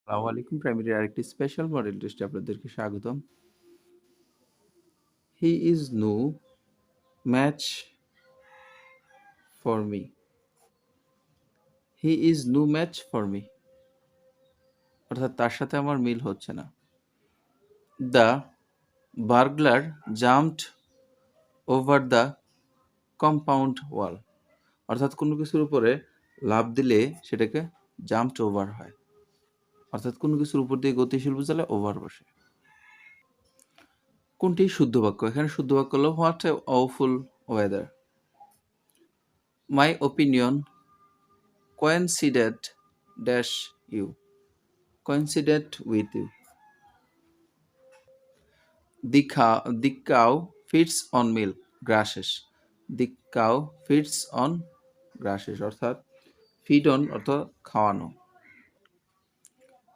আসসালামু আলাইকুম। প্রাইমারির আরেকটি স্পেশাল মডেল টেস্টে আপনাদেরকে স্বাগতম। He is no match for me. He is no match for me, অর্থাৎ তার সাথে আমার মিল হচ্ছে না। The burglar jumped over the compound wall, অর্থাৎ কোনো কিছুর উপরে লাফ দিলে সেটাকে জাম্পড ওভার হয়, অর্থাৎ কোনো কিছুর উপর দিয়ে গতিশীল বোঝালে ওভার বসে। কোনটি শুদ্ধ বাক্য? এখানে শুদ্ধ বাক্য হলো what a awful weather. My opinion coincided dash you, coincided with you. The cow feeds on milk grasses. The cow feeds on grasses, অর্থাৎ ফিড অন অর্থাৎ খাওয়ানো।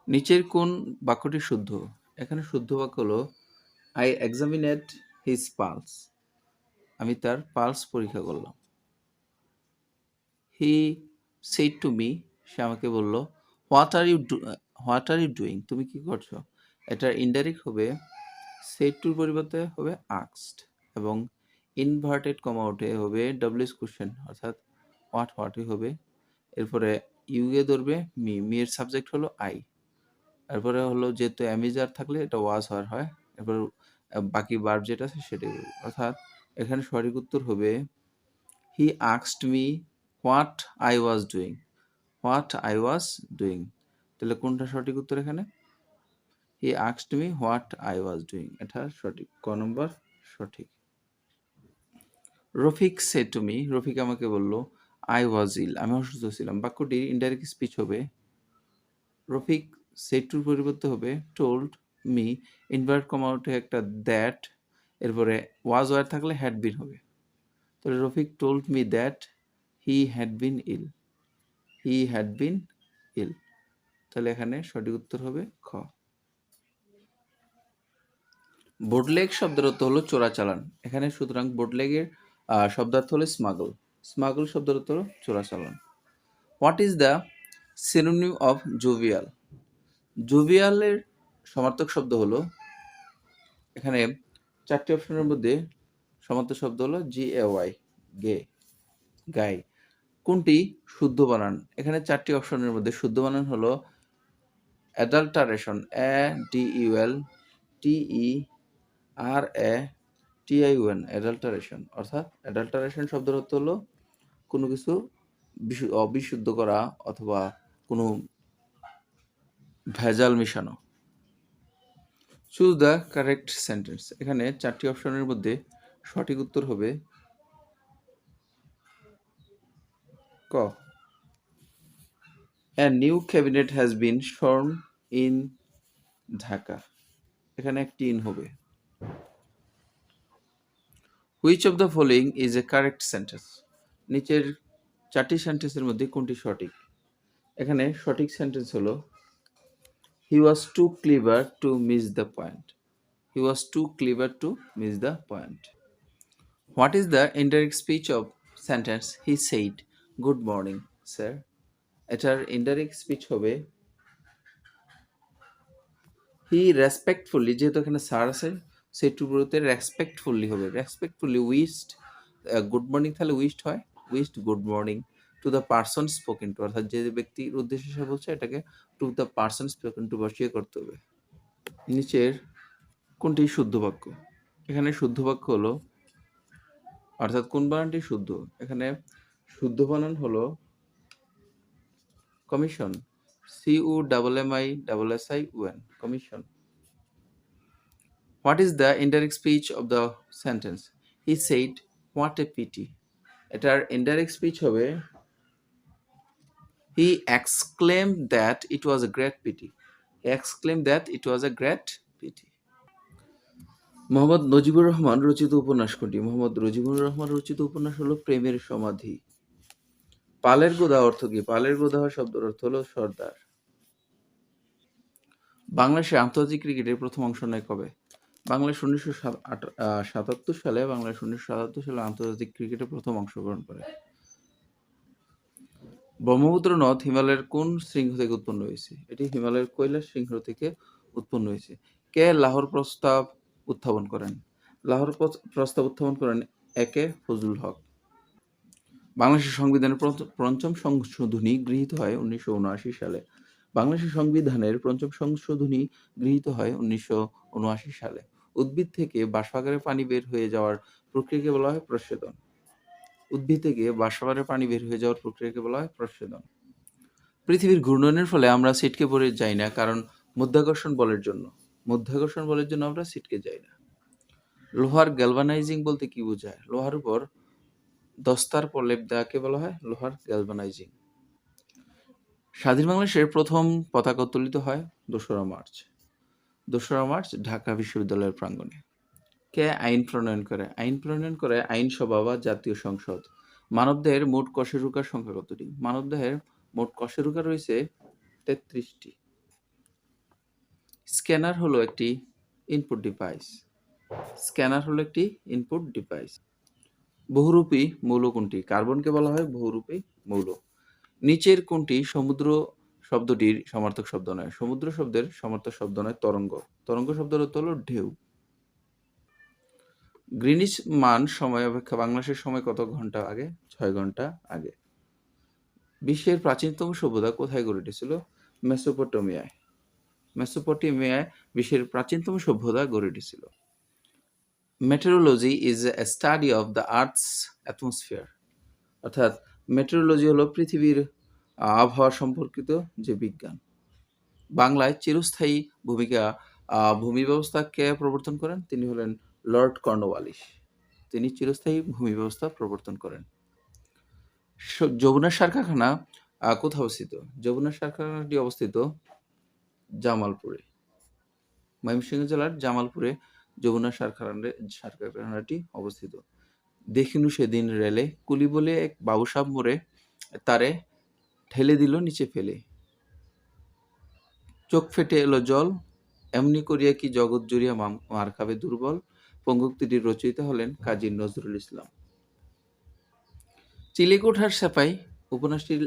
নিচের কোন বাক্যটি শুদ্ধ? এখানে শুদ্ধ বাক্য হলো আই এক্সামিনেড হিজ পালস, আমি তার পালস পরীক্ষা করলাম। হি সেড টু মি, সে আমাকে বলল হোয়াট আর ইউ ডুইং, তুমি কি করছো? এটার ইনডাইরেক্ট হবে সেড টুর পরিবর্তে হবে আস্কড, এবং ইনভার্টেড কমা উঠে হবে ডাবলুএস কোশ্চেন, অর্থাৎ হোয়াটই হবে। এরপরে ইউ এ ধরবে মি এর সাবজেক্ট হলো আই। এরপরে হলো যেহেতু অ্যামিজার থাকলে এটা ওয়াজ হওয়ার হয়, এরপর বাকি ভার্ব যেটা আছে সেটাই বলবে। অর্থাৎ এখানে সঠিক উত্তর হবে he asked me what I was doing, what I was doing. তাহলে কোনটা সঠিক উত্তর এখানে? He asked me what I was doing, এটা সঠিক, ক নম্বর সঠিক। Rafiq said to me, Rafiq আমাকে বলল আই ওয়াজ ইল, আমি অসুস্থ ছিলাম। বাক্যটির ইনডাইরেক্ট স্পিচ হবে রফিক সেড টুর পরিবর্তে হবে টোল্ড মি, ইনভার্ট কমা উঠে একটা দ্যাট, এরপরে ওয়াজ ওয়ার থাকলে হ্যাড বিন হবে। তাহলে Rafiq told me that he had been ill, he had been ill. তাহলে এখানে সঠিক উত্তর হবে খ। বোটলেগ শব্দের অর্থ হলো চোরাচালান। এখানে সুতরাং বোটলেগের শব্দার্থ হলো স্মাগল, স্মাগল শব্দের অর্থ হলো চোরাচালান। What is the synonym of jovial? জোভিয়ালের সমার্থক শব্দ হলো, এখানে চারটি অপশনের মধ্যে সমার্থক শব্দ হলো GAY, গে, গাই। কোনটি শুদ্ধ বানান? এখানে চারটি অপশনের মধ্যে শুদ্ধ বানান হলো অ্যাডাল্টারেশন, ADUL TERATION, অ্যাডাল্টারেশন। অর্থাৎ অ্যাডাল্টারেশন শব্দের অর্থ হলো কোনো কিছু অবিশুদ্ধ করা অথবা কোনো ভেজাল মিশানো। চুজ দ্য কারেক্ট সেন্টেন্স, এখানে চারটি অপশনের মধ্যে সঠিক উত্তর হবে ক। A new cabinet has been sworn in Dhaka, এখানে একটি ইন হবে। Which of the following is a correct sentence? নিচের চারটি সেন্টেন্সের মধ্যে কোনটি সঠিক? এখানে সঠিক সেন্টেন্স হলো he was too clever to miss the point, he was too clever to miss the point. What is the indirect speech of sentence he said good morning sir? এটার ইনডাইরেক্ট স্পিচ হবে he respectfully, যেহেতু এখানে sir আছে সেটুর বলতে respectfully হবে, respectfully wished good morning, তাহলে wished হয় wished good morning to the person spoken to, অর্থাৎ যে ব্যক্তির উদ্দেশ্যে সে বলছে এটাকে to the person spoken to বসিয়ে করতে হবে। নিচের কোনটি শুদ্ধ বাক্য? এখানে শুদ্ধ বাক্য হলো, অর্থাৎ কোন বানানটি শুদ্ধ? এখানে শুদ্ধ বানান হলো commission, CUMMISSION, commission. What is the indirect speech of the sentence? He said, "What a pity." এটার indirect speech হবে he exclaimed that it was a great pity. He exclaimed that it was a great pity. Mohammad Najibur Rahman রচিত উপন্যাস কোনটি? মোহাম্মদ নজিবুর রহমান রচিত উপন্যাস হলো প্রেমের সমাধি। পালের গোদা অর্থ কি? পালের গোদা শব্দের অর্থ হলো সর্দার। বাংলাদেশের আন্তর্জাতিক ক্রিকেটের প্রথম অংশ নেয় কবে? বাংলাদেশ 1977 সালে, বাংলাদেশ 1977 সালে আন্তর্জাতিক ক্রিকেটে প্রথম অংশগ্রহণ করে। ব্রহ্মপুত্র নদ হিমালয়ের কোন শৃঙ্গ থেকে উৎপন্ন হয়েছে? এটি হিমালয়ের কৈলাস শৃঙ্গ থেকে উৎপন্ন হয়েছে। কে লাহোর প্রস্তাব উত্থাপন করেন? লাহোর প্রস্তাব উত্থাপন করেন একে ফজলুল হক। বাংলাদেশের সংবিধানের পঞ্চম সংশোধনী গৃহীত হয় 1979 সালে। বাংলাদেশের সংবিধানের পঞ্চম সংশোধনী গৃহীত হয় 1979 সালে। উদ্ভিদ থেকে বাষ্পাকারে পানি বের হয়ে যাওয়ার প্রক্রিয়াকে বলা হয় প্রস্বেদন। উদ্ভিদ থেকে বাষ্পাকারে পানি বের হয়ে যাওয়ার প্রক্রিয়াকে বলা হয় প্রস্বেদন। পৃথিবীর ঘূর্ণনের ফলে আমরা ছিটকে পড়ে যাই না, কারণ মাধ্যাকর্ষণ বলের জন্য। মাধ্যাকর্ষণ বলের জন্য আমরা ছিটকে যাই না। লোহার গ্যালভানাইজিং বলতে কি বোঝায়? লোহার উপর দস্তার প্রলেপ দেওয়াকে বলা হয় লোহার গ্যালভানাইজিং। স্বাধীন বাংলাদেশের প্রথম পতাকা উত্তোলিত হয় 2রা মার্চ। 2রা মার্চ ঢাকা বিশ্ববিদ্যালয়ের প্রাঙ্গণে। কে আইন প্রণয়ন করে? আইন প্রণয়ন করে আইনসভা বা জাতীয় সংসদ। মানবদেহের মোট কশেরুকার সংখ্যা কতটি? মানবদেহের মোট কশেরুকা রয়েছে 33টি। স্ক্যানার হলো একটি ইনপুট ডিভাইস। স্ক্যানার হলো একটি ইনপুট ডিভাইস। বহুরূপী মৌল কোনটি? কার্বনকে বলা হয় বহুরূপী মৌল। নিচের কোনটি সমুদ্র শব্দটির সমার্থক শব্দ নয়? সমুদ্র শব্দের সমার্থক শব্দ নয় তরঙ্গ। তরঙ্গ শব্দের অর্থ হলো ঢেউ। গ্রিনিচ মান সময় অপেক্ষা বাংলাদেশের সময় কত ঘন্টা আগে? 6 ঘন্টা আগে। বিশ্বের প্রাচীনতম সভ্যতা কোথায় গড়ে উঠেছিল? মেসোপটেমিয়ায়। মেসোপটেমিয়ায় বিশ্বের প্রাচীনতম সভ্যতা গড়ে উঠেছিল। Meteorology is a study of the earth's atmosphere. অর্থাৎ মেটেরোলজি হলো পৃথিবীর আবহাওয়া সম্পর্কিত যে বিজ্ঞান। বাংলায় চিরস্থায়ী ভূমি ব্যবস্থা কে প্রবর্তন করেন? তিনি হলেন লর্ড কর্নওয়ালিস। তিনি চিরস্থায়ী ভূমি ব্যবস্থা প্রবর্তন করেন। যমুনার সার কারখানা কোথায় অবস্থিত? যমুনার সার কারখানাটি অবস্থিত জামালপুরে। ময়মনসিংহ জেলার জামালপুরে যমুনার সার কারখানাটি অবস্থিত। দেখিনু সেদিন রেলে কুলি বলে এক বাবুসাব মোরে তারে ঠেলে দিল নিচে ফেলে। চোখ ফেটে এলো জল, এমনি করিয়া কি জগৎ জুড়িয়া মার খাবে দুর্বল। পঙ্গক্তিটির রচয়িতা হলেন কাজী নজরুল ইসলাম। চিলেকোঠার সেপাই উপন্যাসটির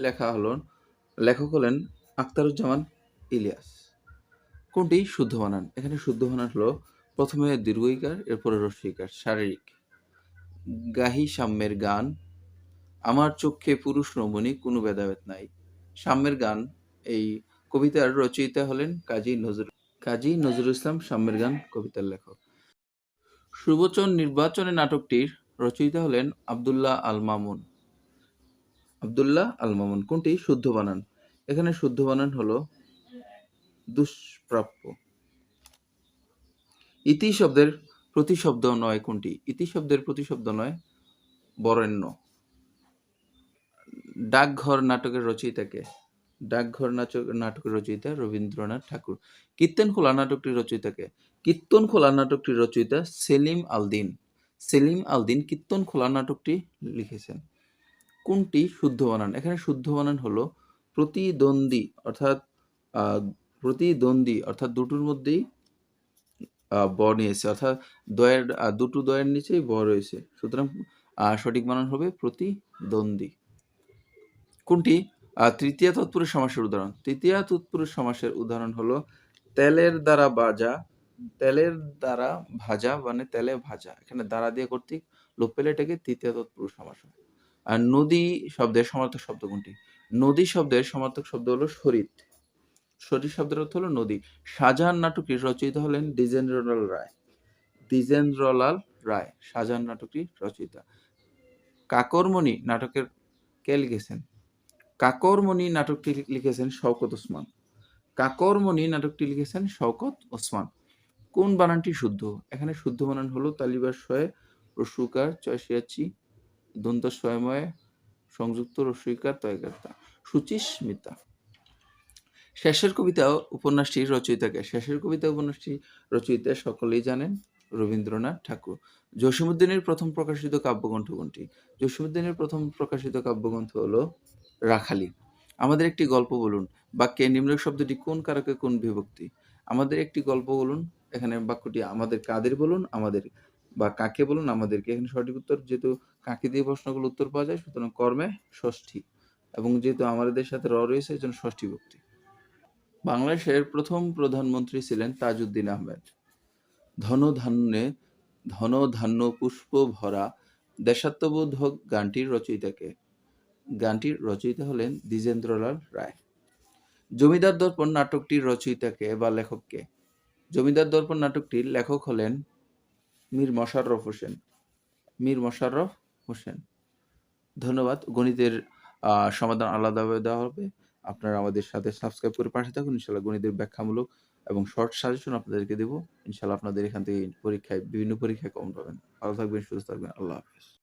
লেখক হলেন আখতারুজ্জামান ইলিয়াস। কোনটি শুদ্ধ বানান? এখানে শুদ্ধ বানান হলো প্রথমে দীর্ঘইকার, এরপরে রস্বইকার। শারীরিক। গাহি সাম্যের গান, আমার চক্ষে পুরুষ রমণী কোনো ভেদাভেদ নাই। সাম্যের গান এই কবিতার রচয়িতা হলেন কাজী নজরুল ইসলাম। সাম্যের গান কবিতার লেখক। সুবচন নির্বাচনে নাটকটির রচয়িতা হলেন আব্দুল্লাহ আল মামুন। আব্দুল্লাহ আল মামুন। কোনটি শুদ্ধ বানান? এখানে শুদ্ধ বানান হলো দুষ্প্রাপ্য। ইতি শব্দের প্রতিশব্দ নয় কোনটি? ইতি শব্দের প্রতিশব্দ নয় বরেণ্য। ডাকঘর নাটকের রচয়িতা কে? ডাকঘর নাটকের রচয়িতা রবীন্দ্রনাথ ঠাকুর। কীর্তনখোলা নাটকটির রচয়িতা কে? কীর্তনখোলা নাটকটির রচয়িতা সেলিম আল দীন। সেলিম আল দীন কীর্তনখোলা নাটকটি লিখেছেন। কোনটি শুদ্ধ বানান? এখানে শুদ্ধ বানান হলো প্রতিদ্বন্দ্বী। অর্থাৎ দুটোর মধ্যেই ব নিয়েছে, অর্থাৎ দুটো দয়ের নিচেই ব রয়েছে, সুতরাং সঠিক বানান হবে প্রতিদ্বন্দ্বী। কোনটি তৃতীয়া তৎপুরুষ সমাসের উদাহরণ? তৃতীয়া তৎপুরুষ সমাসের উদাহরণ হলো তেলের দ্বারা ভাজা মানে তেলে ভাজা। এখানে দ্বারা দিয়ে কর্তৃক লোপ পেলে এটাকে তৃতীয় তৎপুরুষ সমাস হয়। আর নদী শব্দের সমার্থক শব্দ কোনটি? নদী শব্দের সমার্থক শব্দ হলো শরীর। শরীর শব্দের অর্থ হলো নদী। শাহজাহান নাটকটির রচয়িতা হলেন দ্বিজেন্দ্রলাল রায়। দ্বিজেন্দ্রলাল রায় শাহজাহান নাটকটির রচয়িতা। কাকরমণি নাটকের কে লিখেছেন? কাকরমণি নাটকটি লিখেছেন শওকত ওসমান। কাকরমণি নাটকটি লিখেছেন শওকত ওসমান। কোন বানানটি শুদ্ধ? এখানে শুদ্ধ বানান হলো তালিবাস শয়ে রস্যুকার চয়সিয়াচি দন্ত স্বয়ময়ে সংযুক্ত রস্যইকার তয়কার্তা। সুচিস্মিতা। শেষের কবিতা উপন্যাসটির রচয়িতাকে? শেষের কবিতা উপন্যাসটির রচয়িতা সকলেই জানেন, রবীন্দ্রনাথ ঠাকুর। জসীমউদ্দীনের প্রথম প্রকাশিত কাব্যগ্রন্থ কোনটি? জসীমউদ্দীনের প্রথম প্রকাশিত কাব্যগ্রন্থ হলো রাখালি। আমাদের একটি গল্প বলুন। বাক্যে নিম্নলিখিত শব্দটি কোন কারকে কোন বিভক্তি? আমাদের একটি গল্প বলুন। এখানে বাক্যটি আমাদের কাদের বলুন? আমাদের। বা কাকে বলুন? আমাদেরকে। এখানে সঠিক উত্তর, যেহেতু কাকে দিয়ে প্রশ্নগুলো উত্তর পাওয়া যায়, সুতরাং কর্মে ষষ্ঠী। এবং যেহেতু আমাদের সাথে র রয়েছে এজন্য ষষ্ঠী বিভক্তি। বাংলাদেশের প্রথম প্রধানমন্ত্রী ছিলেন তাজউদ্দিন আহমেদ। ধনধান্যে ধনধান্য পুষ্প ভরা দেশাত্মবোধক গানটির রচয়িতা কে? গানটির রচয়িতা হলেন দ্বিজেন্দ্রলাল রায়। জমিদার দর্পণ নাটকটির রচয়িতা কে বা লেখক কে? জমিদার দর্পণ নাটকটির লেখক হলেন মীর মশাররফ হোসেন। মীর মশাররফ হোসেন। ধন্যবাদ। গণিতের সমাধান আলাদাভাবে দেওয়া হবে। আপনারা আমাদের সাথে সাবস্ক্রাইব করে পাশে থাকুন। ইনশাআল্লাহ গণিতের ব্যাখ্যামূলক এবং শর্ট সাজেশন আপনাদেরকে দেব। ইনশাআল্লাহ আপনাদের এখান থেকে বিভিন্ন পরীক্ষায় কমন পাবেন। ভালো থাকবেন, সুস্থ থাকবেন। আল্লাহ হাফেজ।